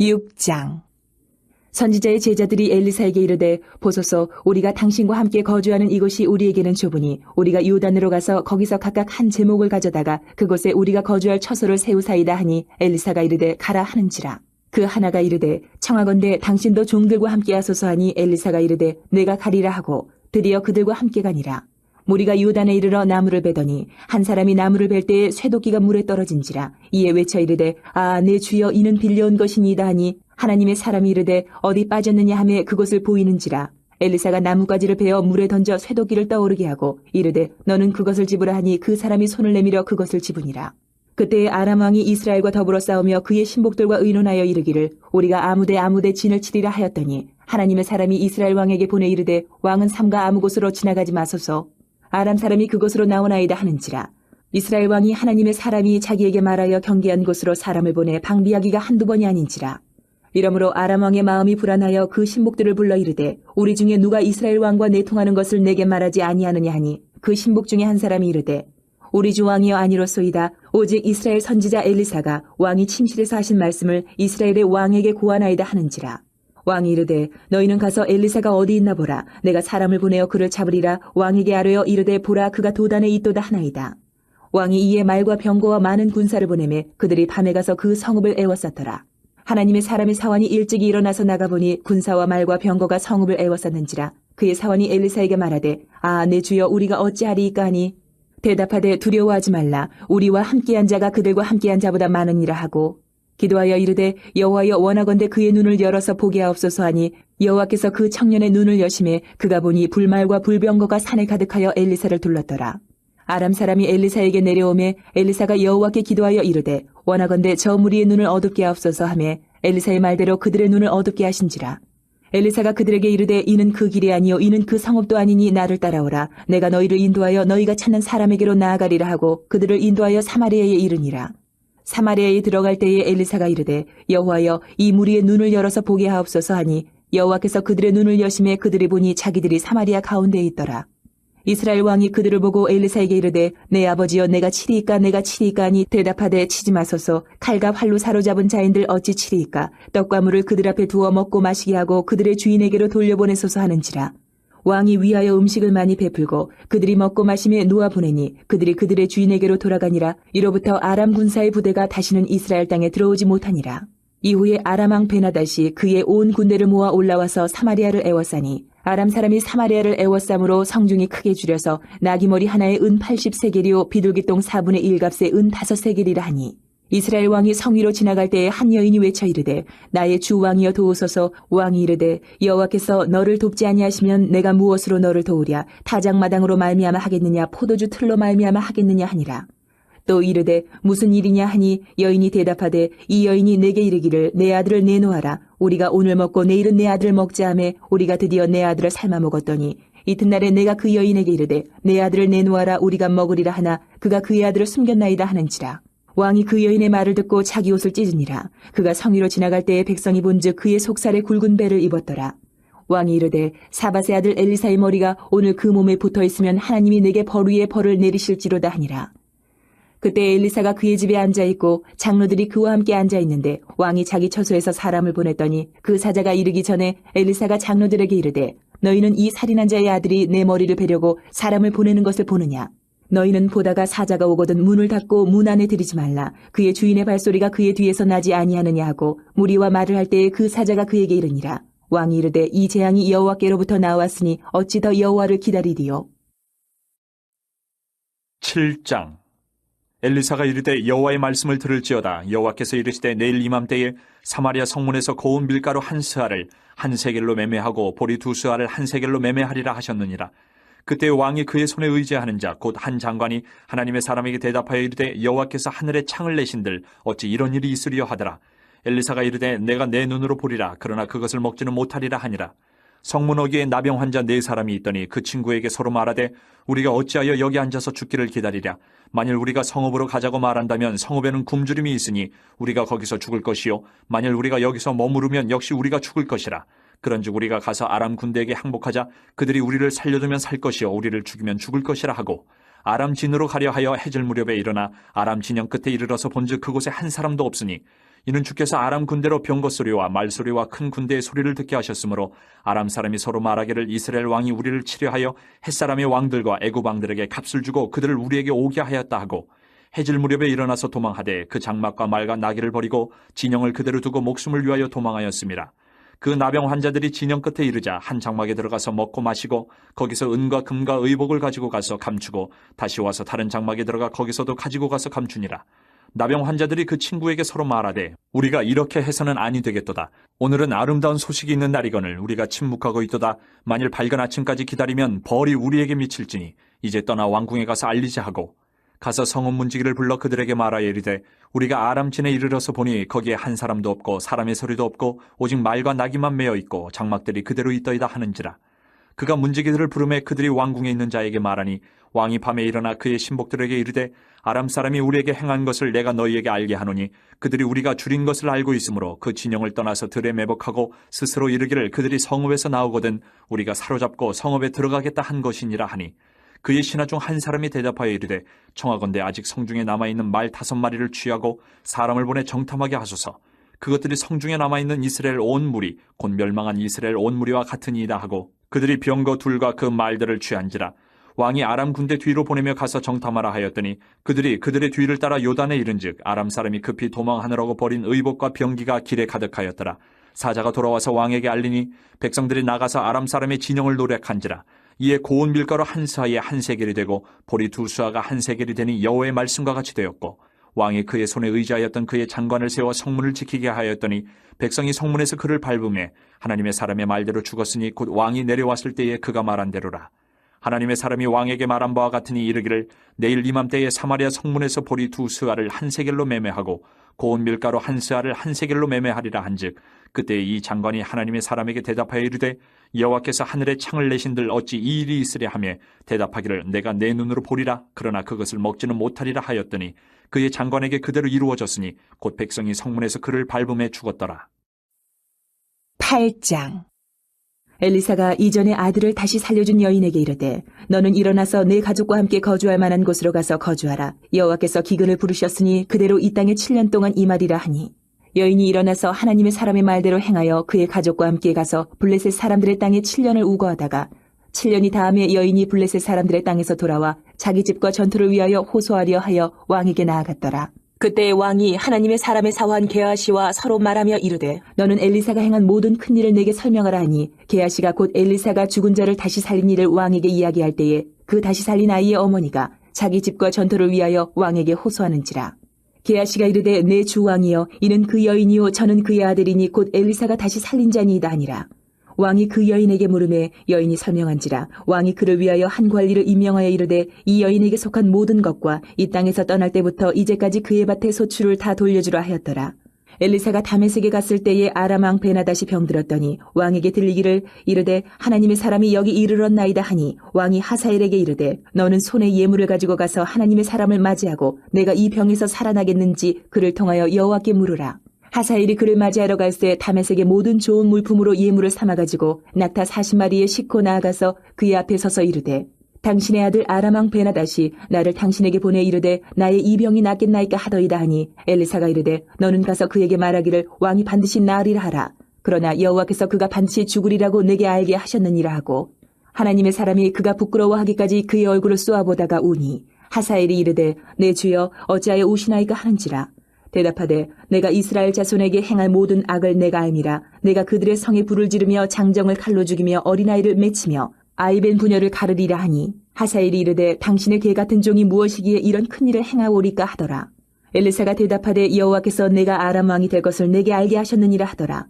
6장. 선지자의 제자들이 엘리사에게 이르되, 보소서, 우리가 당신과 함께 거주하는 이곳이 우리에게는 좁으니 우리가 요단으로 가서 거기서 각각 한 제목을 가져다가 그곳에 우리가 거주할 처소를 세우사이다 하니, 엘리사가 이르되 가라 하는지라. 그 하나가 이르되, 청하건대 당신도 종들과 함께 하소서 하니, 엘리사가 이르되 내가 가리라 하고 드디어 그들과 함께 가니라. 무리가 요단에 이르러 나무를 베더니 한 사람이 나무를 벨 때에 쇠도끼가 물에 떨어진지라. 이에 외쳐 이르되, 아, 내 주여, 이는 빌려온 것이니이다 하니, 하나님의 사람이 이르되 어디 빠졌느냐 하매 그곳을 보이는지라. 엘리사가 나뭇가지를 베어 물에 던져 쇠도끼를 떠오르게 하고 이르되, 너는 그것을 집으라 하니 그 사람이 손을 내밀어 그것을 집으니라. 그때에 아람 왕이 이스라엘과 더불어 싸우며 그의 신복들과 의논하여 이르기를, 우리가 아무데 진을 치리라 하였더니, 하나님의 사람이 이스라엘 왕에게 보내 이르되, 왕은 삼가 아무 곳으로 지나가지 마소서. 아람 사람이 그곳으로 나오나이다 하는지라. 이스라엘 왕이 하나님의 사람이 자기에게 말하여 경계한 곳으로 사람을 보내 방비하기가 한두 번이 아닌지라. 이러므로 아람 왕의 마음이 불안하여 그 신복들을 불러 이르되, 우리 중에 누가 이스라엘 왕과 내통하는 것을 내게 말하지 아니하느냐 하니, 그 신복 중에 한 사람이 이르되, 우리 주 왕이여 아니로소이다. 오직 이스라엘 선지자 엘리사가 왕이 침실에서 하신 말씀을 이스라엘의 왕에게 고하나이다 하는지라. 왕이 이르되, 너희는 가서 엘리사가 어디 있나 보라. 내가 사람을 보내어 그를 잡으리라. 왕에게 아뢰어 이르되, 보라, 그가 도단에 있도다 하나이다. 왕이 이에 말과 병거와 많은 군사를 보내매 그들이 밤에 가서 그 성읍을 에워쌌더라. 하나님의 사람의 사환이 일찍이 일어나서 나가보니 군사와 말과 병거가 성읍을 에워쌌는지라. 그의 사환이 엘리사에게 말하되, 아, 내 주여, 우리가 어찌하리이까 하니, 대답하되 두려워하지 말라. 우리와 함께한 자가 그들과 함께한 자보다 많으니라 하고, 기도하여 이르되, 여호와여, 원하건대 그의 눈을 열어서 보게 하옵소서 하니, 여호와께서 그 청년의 눈을 여심해 그가 보니 불말과 불병거가 산에 가득하여 엘리사를 둘렀더라. 아람 사람이 엘리사에게 내려오매 엘리사가 여호와께 기도하여 이르되, 원하건대 저 무리의 눈을 어둡게 하옵소서 하매 엘리사의 말대로 그들의 눈을 어둡게 하신지라. 엘리사가 그들에게 이르되, 이는 그 길이 아니요 이는 그 성읍도 아니니 나를 따라오라. 내가 너희를 인도하여 너희가 찾는 사람에게로 나아가리라 하고 그들을 인도하여 사마리아에 이르니라. 사마리아에 들어갈 때에 엘리사가 이르되, 여호와여, 이 무리의 눈을 열어서 보게 하옵소서 하니, 여호와께서 그들의 눈을 여심해 그들이 보니 자기들이 사마리아 가운데에 있더라. 이스라엘 왕이 그들을 보고 엘리사에게 이르되, 내 아버지여, 내가 치리이까 하니, 대답하되, 치지 마소서. 칼과 활로 사로잡은 자인들 어찌 치리이까. 떡과 물을 그들 앞에 두어 먹고 마시게 하고 그들의 주인에게로 돌려보내소서 하는지라. 왕이 위하여 음식을 많이 베풀고 그들이 먹고 마심에 놓아 보내니 그들이 그들의 주인에게로 돌아가니라. 이로부터 아람 군사의 부대가 다시는 이스라엘 땅에 들어오지 못하니라. 이후에 아람 왕 베나다시 그의 온 군대를 모아 올라와서 사마리아를 에워싸니, 아람 사람이 사마리아를 에워싸므로 성중이 크게 줄여서 나귀머리 하나에 은 80세겔이요 비둘기똥 4분의 1값에 은 5세겔이라 하니, 이스라엘 왕이 성 위로 지나갈 때에 한 여인이 외쳐 이르되, 나의 주 왕이여 도우소서. 왕이 이르되, 여호와께서 너를 돕지 아니하시면 내가 무엇으로 너를 도우랴. 타작마당으로 말미암아 하겠느냐, 포도주 틀로 말미암아 하겠느냐 하니라. 또 이르되, 무슨 일이냐 하니, 여인이 대답하되, 이 여인이 내게 이르기를, 내 아들을 내놓아라. 우리가 오늘 먹고 내일은 내 아들을 먹자 하매 우리가 드디어 내 아들을 삶아 먹었더니, 이튿날에 내가 그 여인에게 이르되, 내 아들을 내놓아라. 우리가 먹으리라 하나 그가 그의 아들을 숨겼나이다 하는지라. 왕이 그 여인의 말을 듣고 자기 옷을 찢으니라. 그가 성 위로 지나갈 때에 백성이 본즉 그의 속살에 굵은 배를 입었더라. 왕이 이르되, 사밧의 아들 엘리사의 머리가 오늘 그 몸에 붙어있으면 하나님이 내게 벌 위에 벌을 내리실지로다 하니라. 그때 엘리사가 그의 집에 앉아있고 장로들이 그와 함께 앉아있는데, 왕이 자기 처소에서 사람을 보냈더니 그 사자가 이르기 전에 엘리사가 장로들에게 이르되, 너희는 이 살인한 자의 아들이 내 머리를 베려고 사람을 보내는 것을 보느냐? 너희는 보다가 사자가 오거든 문을 닫고 문 안에 들이지 말라. 그의 주인의 발소리가 그의 뒤에서 나지 아니하느냐 하고 무리와 말을 할 때에 그 사자가 그에게 이르니라. 왕이 이르되, 이 재앙이 여호와께로부터 나왔으니 어찌 더 여호와를 기다리리요. 7장. 엘리사가 이르되, 여호와의 말씀을 들을지어다. 여호와께서 이르시되, 내일 이맘때에 사마리아 성문에서 고운 밀가루 한 스아를 한 세겔로 매매하고 보리 2스아를 한 세겔로 매매하리라 하셨느니라. 그때 왕이 그의 손에 의지하는 자 곧 한 장관이 하나님의 사람에게 대답하여 이르되, 여호와께서 하늘에 창을 내신들 어찌 이런 일이 있으리요 하더라. 엘리사가 이르되, 내가 내 눈으로 보리라. 그러나 그것을 먹지는 못하리라 하니라. 성문 어귀에 나병 환자 4사람이 있더니 그 친구에게 서로 말하되, 우리가 어찌하여 여기 앉아서 죽기를 기다리랴. 만일 우리가 성읍으로 가자고 말한다면 성읍에는 굶주림이 있으니 우리가 거기서 죽을 것이요, 만일 우리가 여기서 머무르면 역시 우리가 죽을 것이라. 그런즉 우리가 가서 아람 군대에게 항복하자. 그들이 우리를 살려두면 살 것이요 우리를 죽이면 죽을 것이라 하고, 아람 진으로 가려 하여 해질 무렵에 일어나 아람 진영 끝에 이르러서 본즉 그곳에 한 사람도 없으니 이는 주께서 아람 군대로 병거 소리와 말소리와 큰 군대의 소리를 듣게 하셨으므로 아람 사람이 서로 말하기를 이스라엘 왕이 우리를 치려하여 햇사람의 왕들과 애굽 왕들에게 값을 주고 그들을 우리에게 오게 하였다 하고 해질 무렵에 일어나서 도망하되 그 장막과 말과 나귀를 버리고 진영을 그대로 두고 목숨을 위하여 도망하였습니다. 그 나병 환자들이 진영 끝에 이르자 한 장막에 들어가서 먹고 마시고 거기서 은과 금과 의복을 가지고 가서 감추고 다시 와서 다른 장막에 들어가 거기서도 가지고 가서 감추니라. 나병 환자들이 그 친구에게 서로 말하되 우리가 이렇게 해서는 아니 되겠도다. 오늘은 아름다운 소식이 있는 날이거늘 우리가 침묵하고 있도다. 만일 밝은 아침까지 기다리면 벌이 우리에게 미칠지니 이제 떠나 왕궁에 가서 알리자 하고 가서 성읍 문지기를 불러 그들에게 말하여 이르되 우리가 아람진에 이르러서 보니 거기에 한 사람도 없고 사람의 소리도 없고 오직 말과 나귀만 메어 있고 장막들이 그대로 있더이다 하는지라. 그가 문지기들을 부르매 그들이 왕궁에 있는 자에게 말하니 왕이 밤에 일어나 그의 신복들에게 이르되 아람 사람이 우리에게 행한 것을 내가 너희에게 알게 하노니 그들이 우리가 줄인 것을 알고 있으므로 그 진영을 떠나서 들에 매복하고 스스로 이르기를 그들이 성읍에서 나오거든 우리가 사로잡고 성읍에 들어가겠다 한 것이니라 하니 그의 신하 중 한 사람이 대답하여 이르되 청하건대 아직 성중에 남아있는 말 5마리를 취하고 사람을 보내 정탐하게 하소서. 그것들이 성중에 남아있는 이스라엘 온 무리 곧 멸망한 이스라엘 온 무리와 같으니이다 하고 그들이 병거 둘과 그 말들을 취한지라. 왕이 아람 군대 뒤로 보내며 가서 정탐하라 하였더니 그들이 그들의 뒤를 따라 요단에 이른즉 아람 사람이 급히 도망하느라고 버린 의복과 병기가 길에 가득하였더라. 사자가 돌아와서 왕에게 알리니 백성들이 나가서 아람 사람의 진영을 노략한지라. 이에 고운 밀가루 한 스아에 한 세겔이 되고 보리 2수아가 한 세겔이 되니 여호와의 말씀과 같이 되었고 왕이 그의 손에 의지하였던 그의 장관을 세워 성문을 지키게 하였더니 백성이 성문에서 그를 밟음에 하나님의 사람의 말대로 죽었으니 곧 왕이 내려왔을 때에 그가 말한 대로라. 하나님의 사람이 왕에게 말한 바와 같으니 이르기를 내일 이맘때에 사마리아 성문에서 보리 2스아를 한 세겔로 매매하고 고운 밀가루 한 스아를 한 세겔로 매매하리라 한즉 그때 이 장관이 하나님의 사람에게 대답하여 이르되 여호와께서 하늘에 창을 내신들 어찌 이 일이 있으랴 하며 대답하기를 내가 내 눈으로 보리라 그러나 그것을 먹지는 못하리라 하였더니 그의 장관에게 그대로 이루어졌으니 곧 백성이 성문에서 그를 밟음에 죽었더라. 8장. 엘리사가 이전에 아들을 다시 살려준 여인에게 이르되 너는 일어나서 내 가족과 함께 거주할 만한 곳으로 가서 거주하라. 여호와께서 기근을 부르셨으니 그대로 이 땅에 7년 동안 임하리라 하니 여인이 일어나서 하나님의 사람의 말대로 행하여 그의 가족과 함께 가서 블레셋 사람들의 땅에 7년을 우거하다가 7년이 다음에 여인이 블레셋 사람들의 땅에서 돌아와 자기 집과 전투를 위하여 호소하려 하여 왕에게 나아갔더라. 그때 왕이 하나님의 사람의 사환 게하시와 서로 말하며 이르되 너는 엘리사가 행한 모든 큰 일을 내게 설명하라 하니 게하시가 곧 엘리사가 죽은 자를 다시 살린 일을 왕에게 이야기할 때에 그 다시 살린 아이의 어머니가 자기 집과 전투를 위하여 왕에게 호소하는지라. 게하시가 이르되 내 주 왕이여 이는 그 여인이요 저는 그의 아들이니 곧 엘리사가 다시 살린 자니이다 하니라. 왕이 그 여인에게 물으매 여인이 설명한지라. 왕이 그를 위하여 한 관리를 임명하여 이르되 이 여인에게 속한 모든 것과 이 땅에서 떠날 때부터 이제까지 그의 밭의 소출을 다 돌려주라 하였더라. 엘리사가 다메섹에 갔을 때에 아람 왕 베나다시 병들었더니 왕에게 들리기를 이르되 하나님의 사람이 여기 이르렀나이다 하니 왕이 하사엘에게 이르되 너는 손에 예물을 가지고 가서 하나님의 사람을 맞이하고 내가 이 병에서 살아나겠는지 그를 통하여 여호와께 물으라. 하사엘이 그를 맞이하러 갈 때 다메섹의 모든 좋은 물품으로 예물을 삼아가지고 낙타 40마리에 싣고 나아가서 그의 앞에 서서 이르되 당신의 아들 아람 왕 베나다시 나를 당신에게 보내 이르되 나의 이 병이 낫겠나이까 하더이다 하니 엘리사가 이르되 너는 가서 그에게 말하기를 왕이 반드시 나으리라 하라. 그러나 여호와께서 그가 반드시 죽으리라고 내게 알게 하셨느니라 하고 하나님의 사람이 그가 부끄러워하기까지 그의 얼굴을 쏘아보다가 우니 하사엘이 이르되 내 주여 어찌하여 우시나이까 하는지라. 대답하되 내가 이스라엘 자손에게 행할 모든 악을 내가 알미라. 내가 그들의 성에 불을 지르며 장정을 칼로 죽이며 어린아이를 맺히며 아이벤 부녀를 가르리라 하니 하사엘이 이르되 당신의 개 같은 종이 무엇이기에 이런 큰일을 행하오리까 하더라. 엘리사가 대답하되 여호와께서 내가 아람 왕이 될 것을 내게 알게 하셨느니라 하더라.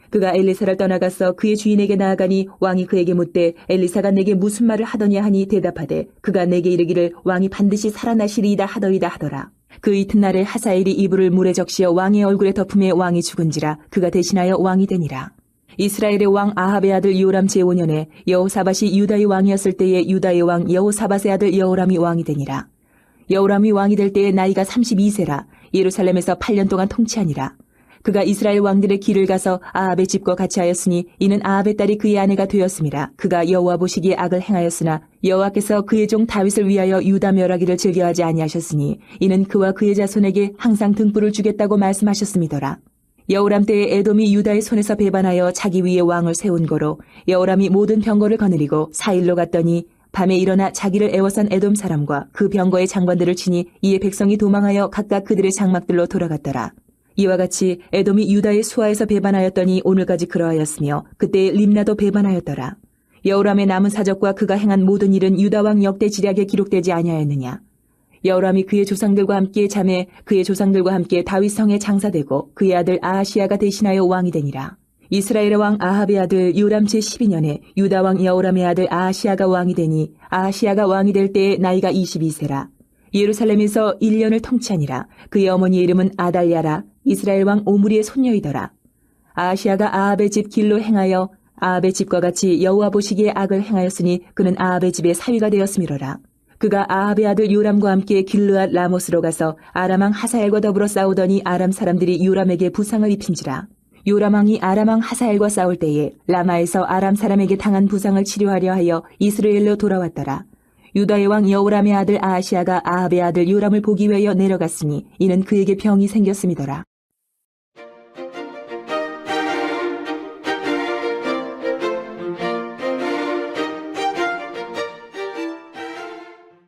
그가 엘리사를 떠나가서 그의 주인에게 나아가니 왕이 그에게 묻되 엘리사가 내게 무슨 말을 하더냐 하니 대답하되 그가 내게 이르기를 왕이 반드시 살아나시리이다 하더이다 하더라. 그 이튿날에 하사엘이 이불을 물에 적시어 왕의 얼굴에 덮음에 왕이 죽은지라. 그가 대신하여 왕이 되니라. 이스라엘의 왕 아합의 아들 요람 제5년에 여호사밧이 유다의 왕이었을 때에 유다의 왕 여호사밧의 아들 여호람이 왕이 되니라. 여호람이 왕이 될 때에 나이가 32세라. 예루살렘에서 8년 동안 통치하니라. 그가 이스라엘 왕들의 길을 가서 아합의 집과 같이 하였으니 이는 아합의 딸이 그의 아내가 되었음이라. 그가 여호와 보시기에 악을 행하였으나 여호와께서 그의 종 다윗을 위하여 유다 멸하기를 즐겨하지 아니하셨으니 이는 그와 그의 자손에게 항상 등불을 주겠다고 말씀하셨음이더라. 여호람 때에 에돔이 유다의 손에서 배반하여 자기 위에 왕을 세운 거로 여호람이 모든 병거를 거느리고 사일로 갔더니 밤에 일어나 자기를 애워싼 에돔 사람과 그 병거의 장관들을 치니 이에 백성이 도망하여 각각 그들의 장막들로 돌아갔더라. 이와 같이 에돔이 유다의 수하에서 배반하였더니 오늘까지 그러하였으며 그때 림나도 배반하였더라. 여호람의 남은 사적과 그가 행한 모든 일은 유다 왕 역대 지략에 기록되지 아니하였느냐. 여호람이 그의 조상들과 함께 잠에 그의 조상들과 함께 다윗 성에 장사되고 그의 아들 아하시야가 대신하여 왕이 되니라. 이스라엘의 왕 아합의 아들 요람 제12년에 유다 왕 여호람의 아들 아하시야가 왕이 되니 아하시야가 왕이 될 때에 나이가 22세라. 예루살렘에서 1년을 통치하니라. 그의 어머니의 이름은 아달랴라. 이스라엘 왕 오므리의 손녀이더라. 아하시야가 아합의 집 길로 행하여 아합의 집과 같이 여호와 보시기에 악을 행하였으니 그는 아합의 집의 사위가 되었음이로라. 그가 아합의 아들 요람과 함께 길르앗 라못으로 가서 아람 왕 하사엘과 더불어 싸우더니 아람 사람들이 요람에게 부상을 입힌지라. 요람 왕이 아람 왕 하사엘과 싸울 때에 라마에서 아람 사람에게 당한 부상을 치료하려 하여 이스라엘로 돌아왔더라. 유다의 왕 여호람의 아들 아하시야가 아합의 아들 요람을 보기 위하여 내려갔으니 이는 그에게 병이 생겼음이더라.